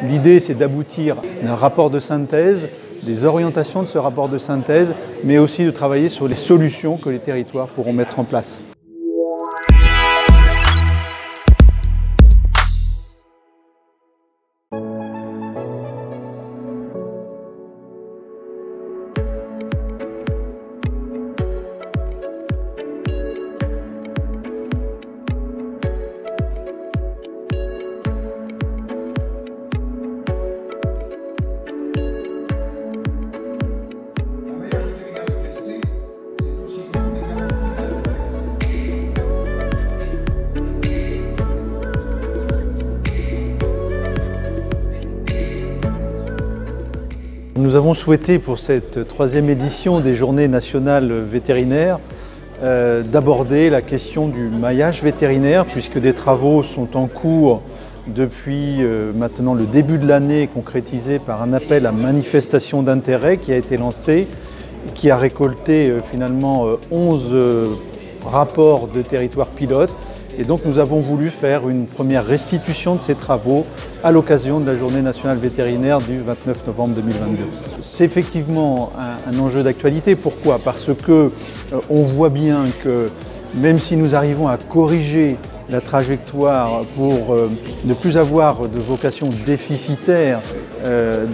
L'idée, c'est d'aboutir à un rapport de synthèse, des orientations de ce rapport de synthèse, mais aussi de travailler sur les solutions que les territoires pourront mettre en place. Nous avons souhaité pour cette troisième édition des Journées nationales vétérinaires d'aborder la question du maillage vétérinaire, puisque des travaux sont en cours depuis maintenant le début de l'année, concrétisés par un appel à manifestation d'intérêt qui a été lancé, qui a récolté finalement 11 rapports de territoires pilotes. Et donc nous avons voulu faire une première restitution de ces travaux à l'occasion de la Journée nationale vétérinaire du 29 novembre 2022. C'est effectivement un enjeu d'actualité. Pourquoi? Parce que on voit bien que même si nous arrivons à corriger la trajectoire pour ne plus avoir de vocation déficitaire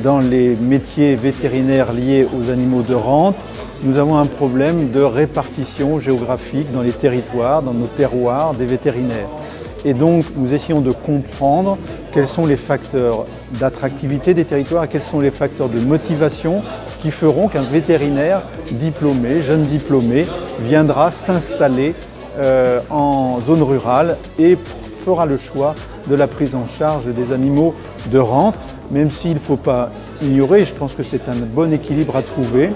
dans les métiers vétérinaires liés aux animaux de rente, nous avons un problème de répartition géographique dans les territoires, dans nos terroirs des vétérinaires. Et donc nous essayons de comprendre quels sont les facteurs d'attractivité des territoires et quels sont les facteurs de motivation qui feront qu'un vétérinaire diplômé, jeune diplômé, viendra s'installer en zone rurale et fera le choix de la prise en charge des animaux de rente, même s'il ne faut pas ignorer, je pense que c'est un bon équilibre à trouver,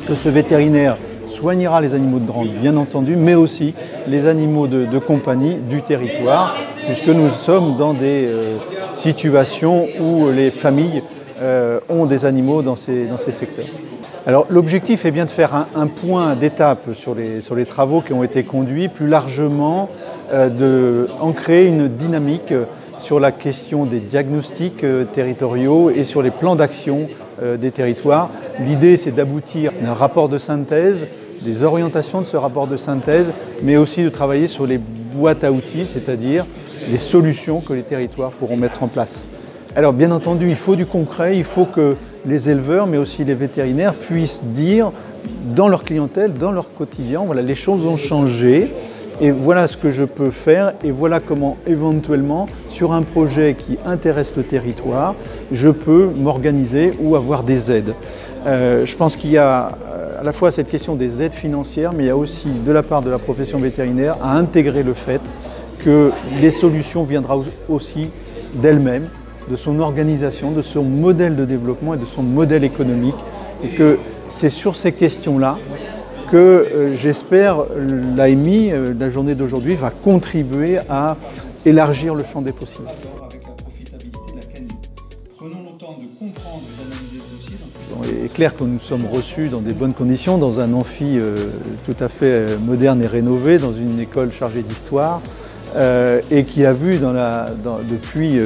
que ce vétérinaire soignera les animaux de rente, bien entendu, mais aussi les animaux de compagnie du territoire, puisque nous sommes dans des situations où les familles ont des animaux dans ces secteurs. Alors l'objectif est bien de faire un point d'étape sur les travaux qui ont été conduits, plus largement d'ancrer une dynamique sur la question des diagnostics territoriaux et sur les plans d'action des territoires. L'idée, c'est d'aboutir à un rapport de synthèse, des orientations de ce rapport de synthèse, mais aussi de travailler sur les boîtes à outils, c'est-à-dire les solutions que les territoires pourront mettre en place. Alors bien entendu, il faut du concret, il faut que les éleveurs, mais aussi les vétérinaires, puissent dire dans leur clientèle, dans leur quotidien, voilà, les choses ont changé, et voilà ce que je peux faire, et voilà comment éventuellement, sur un projet qui intéresse le territoire, je peux m'organiser ou avoir des aides. Je pense qu'il y a à la fois cette question des aides financières, mais il y a aussi de la part de la profession vétérinaire à intégrer le fait que les solutions viendront aussi d'elles-mêmes, de son organisation, de son modèle de développement et de son modèle économique, et que c'est sur ces questions-là que j'espère l'AMI, la journée d'aujourd'hui, va contribuer à élargir le champ des possibles. Avec la profitabilité de la canine. Prenons le temps de comprendre et d'analyser le dossier. Il est clair que nous sommes reçus dans des bonnes conditions, dans un amphi tout à fait moderne et rénové, dans une école chargée d'histoire, et qui a vu depuis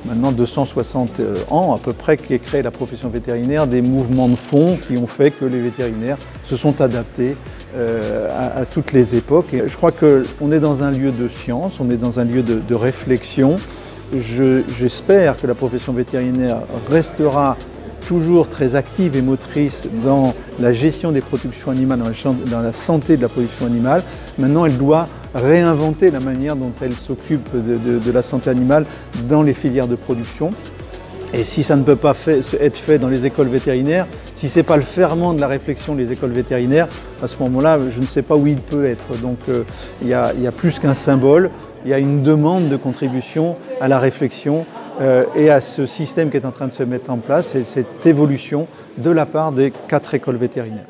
maintenant 260 ans à peu près qu'est créée la profession vétérinaire, des mouvements de fond qui ont fait que les vétérinaires se sont adaptés à toutes les époques. Et je crois qu'on est dans un lieu de science, on est dans un lieu de réflexion. J'espère que la profession vétérinaire restera toujours très active et motrice dans la gestion des productions animales, dans la santé de la production animale. Maintenant, elle doit réinventer la manière dont elle s'occupe de la santé animale dans les filières de production. Et si ça ne peut pas être fait dans les écoles vétérinaires, si ce n'est pas le ferment de la réflexion des écoles vétérinaires, à ce moment-là, je ne sais pas où il peut être. Donc il y a plus qu'un symbole, il y a une demande de contribution à la réflexion et à ce système qui est en train de se mettre en place et cette évolution de la part des 4 écoles vétérinaires.